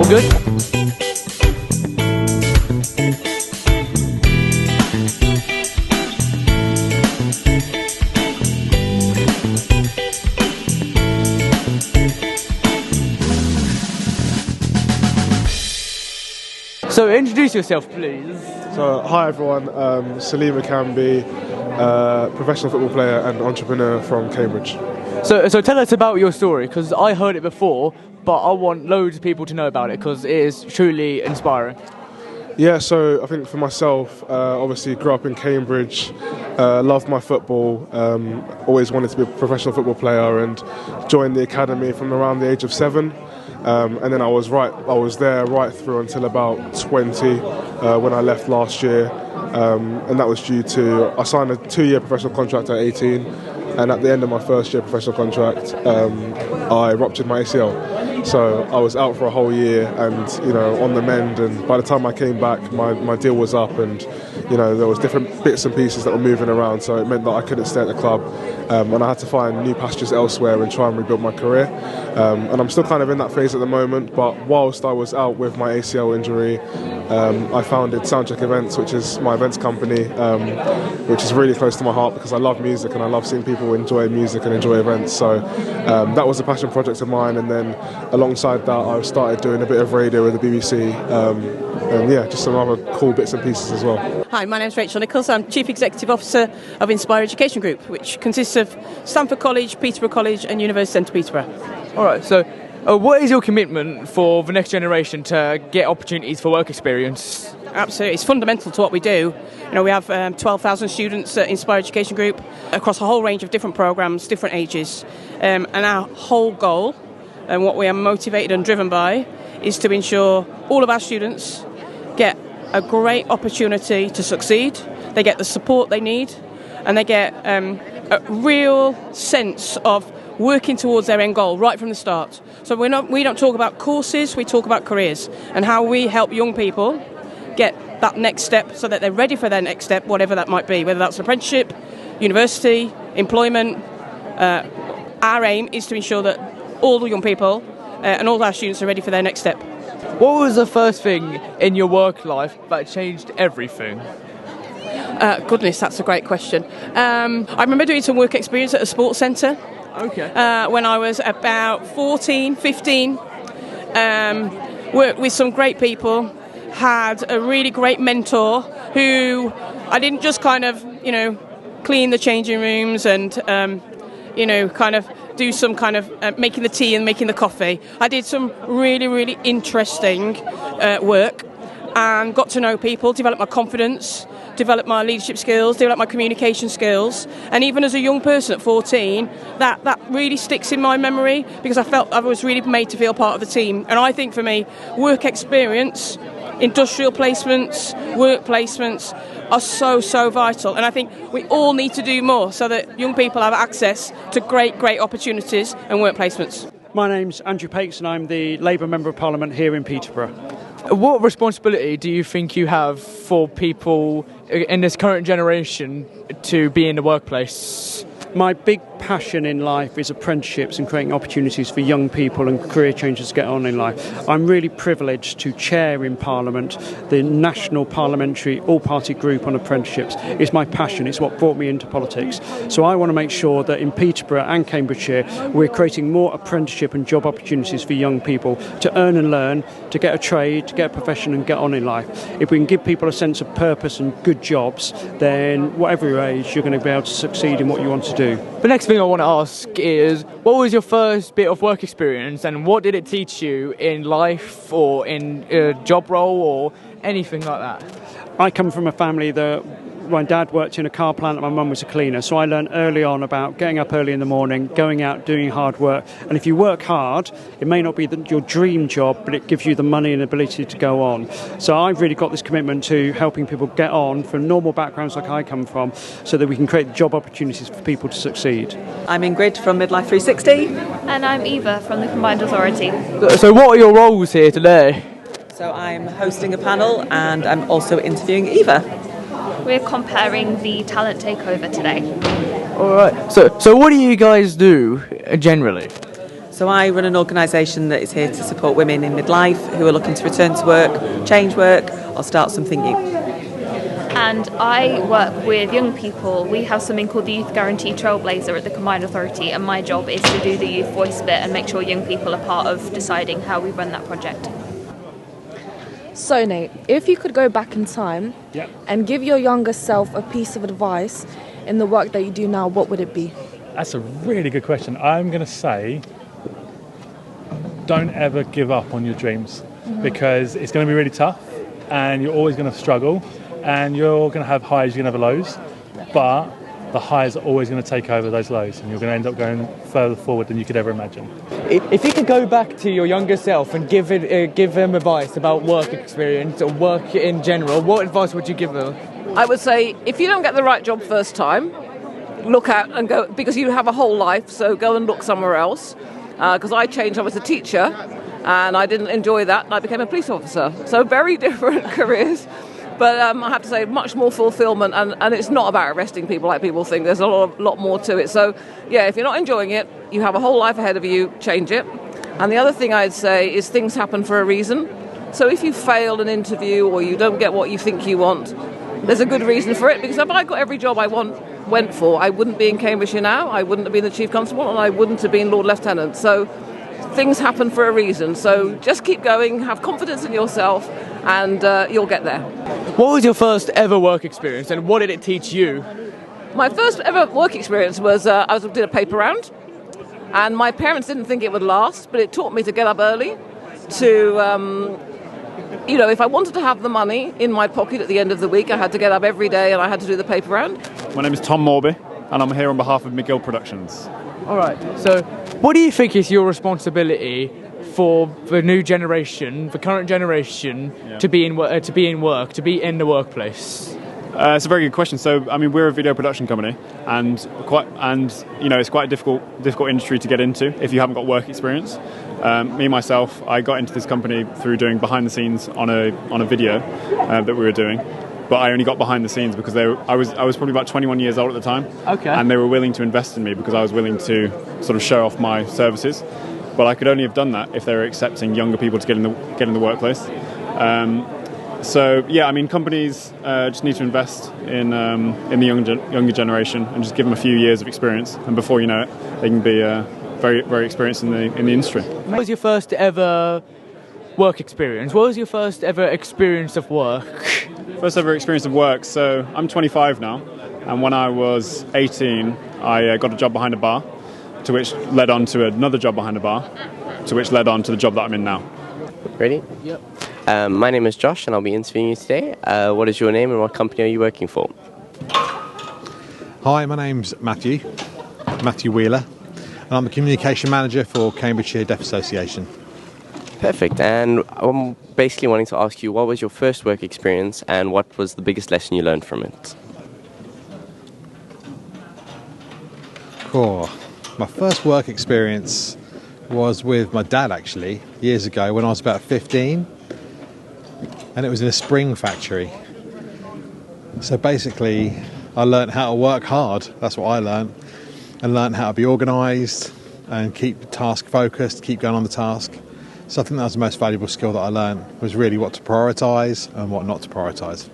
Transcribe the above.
All good? So introduce yourself, please. So, hi everyone, Salima Camby, professional football player and entrepreneur from Cambridge. So tell us about your story, because I heard it before, but I want loads of people to know about it, because it is truly inspiring. Yeah, so I think for myself, obviously grew up in Cambridge, loved my football, always wanted to be a professional football player and joined the academy from around the age of 7. And then I was there right through until about 20 when I left last year, and that was due to I signed a 2-year professional contract at 18, and at the end of my first year professional contract, I ruptured my ACL. So I was out for a whole year, and on the mend. And by the time I came back, my deal was up, and there was different bits and pieces that were moving around. So it meant that I couldn't stay at the club, and I had to find new pastures elsewhere and try and rebuild my career. And I'm still kind of in that phase at the moment. But whilst I was out with my ACL injury, I founded Soundcheck Events, which is my events company, which is really close to my heart because I love music and I love seeing people enjoy music and enjoy events. So that was a passion project of mine. And then alongside that, I started doing a bit of radio with the BBC, and yeah, just some other cool bits and pieces as well. Hi, my name is Rachel Nichols. I'm Chief Executive Officer of Inspire Education Group, which consists of Stamford College, Peterborough College and University Centre Peterborough. All right, so what is your commitment for the next generation to get opportunities for work experience? Absolutely, it's fundamental to what we do. We have 12,000 students at Inspire Education Group across a whole range of different programmes, different ages, and our whole goal and what we are motivated and driven by is to ensure all of our students get a great opportunity to succeed, they get the support they need, and they get a real sense of working towards their end goal right from the start. So we don't talk about courses, we talk about careers and how we help young people get that next step so that they're ready for their next step, whatever that might be, whether that's an apprenticeship, university, employment. Our aim is to ensure that all the young people and all our students are ready for their next step. What was the first thing in your work life that changed everything? Goodness, that's a great question. I remember doing some work experience at a sports centre. Okay. When I was about 14, 15. Worked with some great people, had a really great mentor who I didn't just kind of, clean the changing rooms and, kind of do some kind of making the tea and making the coffee. I did some really, really interesting work and got to know people, developed my confidence, developed my leadership skills, developed my communication skills. And even as a young person at 14, that really sticks in my memory because I felt I was really made to feel part of the team. And I think for me, work experience, industrial placements, work placements are so vital, and I think we all need to do more so that young people have access to great opportunities and work placements. My name's Andrew Pakes and I'm the Labour Member of Parliament here in Peterborough. What responsibility do you think you have for people in this current generation to be in the workplace? My big passion in life is apprenticeships and creating opportunities for young people and career changers to get on in life. I'm really privileged to chair in Parliament the National Parliamentary All-Party Group on Apprenticeships. It's my passion, it's what brought me into politics. So I want to make sure that in Peterborough and Cambridgeshire we're creating more apprenticeship and job opportunities for young people to earn and learn, to get a trade, to get a profession and get on in life. If we can give people a sense of purpose and good jobs, then whatever your age, you're going to be able to succeed in what you want to do. The next thing I want to ask is, what was your first bit of work experience and what did it teach you in life or in a job role or anything like that? I come from a family that my dad worked in a car plant and my mum was a cleaner, so I learned early on about getting up early in the morning, going out, doing hard work, and if you work hard, it may not be your dream job, but it gives you the money and ability to go on. So I've really got this commitment to helping people get on from normal backgrounds like I come from, so that we can create job opportunities for people to succeed. I'm Ingrid from Midlife 360. And I'm Eva from the Combined Authority. So what are your roles here today? So I'm hosting a panel and I'm also interviewing Eva. We're comparing the talent takeover today. All right. So what do you guys do generally? So I run an organisation that is here to support women in midlife who are looking to return to work, change work, or start something new. And I work with young people. We have something called the Youth Guarantee Trailblazer at the Combined Authority, and my job is to do the youth voice bit and make sure young people are part of deciding how we run that project. So Nate, if you could go back in time and give your younger self a piece of advice in the work that you do now, what would it be? That's a really good question. I'm going to say, don't ever give up on your dreams, because it's going to be really tough and you're always going to struggle and you're going to have highs, you're going to have lows, but the highs are always going to take over those lows and you're going to end up going further forward than you could ever imagine. If you could go back to your younger self and give them advice about work experience or work in general, what advice would you give them? I would say, if you don't get the right job first time, look out and go, because you have a whole life, so go and look somewhere else. Because I changed, I was a teacher and I didn't enjoy that and I became a police officer. So very different careers, but I have to say much more fulfillment, and it's not about arresting people like people think. There's a lot more to it. So yeah, if you're not enjoying it, you have a whole life ahead of you, change it. And the other thing I'd say is things happen for a reason. So if you fail an interview or you don't get what you think you want, there's a good reason for it, because if I got every job I went for, I wouldn't be in Cambridgeshire now, I wouldn't have been the Chief Constable, and I wouldn't have been Lord Lieutenant. So things happen for a reason. So just keep going, have confidence in yourself, and you'll get there. What was your first ever work experience and what did it teach you? My first ever work experience was I did a paper round, and my parents didn't think it would last, but it taught me to get up early, to if I wanted to have the money in my pocket at the end of the week, I had to get up every day and I had to do the paper round. My name is Tom Morby and I'm here on behalf of McGill Productions. All right, so what do you think is your responsibility for the new generation, the current generation, to be in work, to be in the workplace? It's a very good question. So, I mean, we're a video production company, and it's quite a difficult industry to get into if you haven't got work experience. Me myself, I got into this company through doing behind the scenes on a video that we were doing, but I only got behind the scenes because I was probably about 21 years old at the time. Okay. And they were willing to invest in me because I was willing to sort of show off my services. But I could only have done that if they were accepting younger people to get in the workplace. So yeah, I mean, companies just need to invest in the younger generation and just give them a few years of experience, and before you know it, they can be very, very experienced in the industry. What was your first ever work experience? What was your first ever experience of work? First ever experience of work. So I'm 25 now, and when I was 18, I got a job behind a bar, to which led on to another job behind a bar, to which led on to the job that I'm in now. Ready? Yep. My name is Josh and I'll be interviewing you today. What is your name and what company are you working for? Hi, my name's Matthew Wheeler, and I'm the Communication Manager for Cambridgeshire Deaf Association. Perfect. And I'm basically wanting to ask you, what was your first work experience and what was the biggest lesson you learned from it? Cool. My first work experience was with my dad, actually, years ago when I was about 15, and it was in a spring factory. So basically I learnt how to work hard, that's what I learnt, and learnt how to be organised and keep task focused, keep going on the task. So I think that was the most valuable skill that I learnt, was really what to prioritise and what not to prioritise.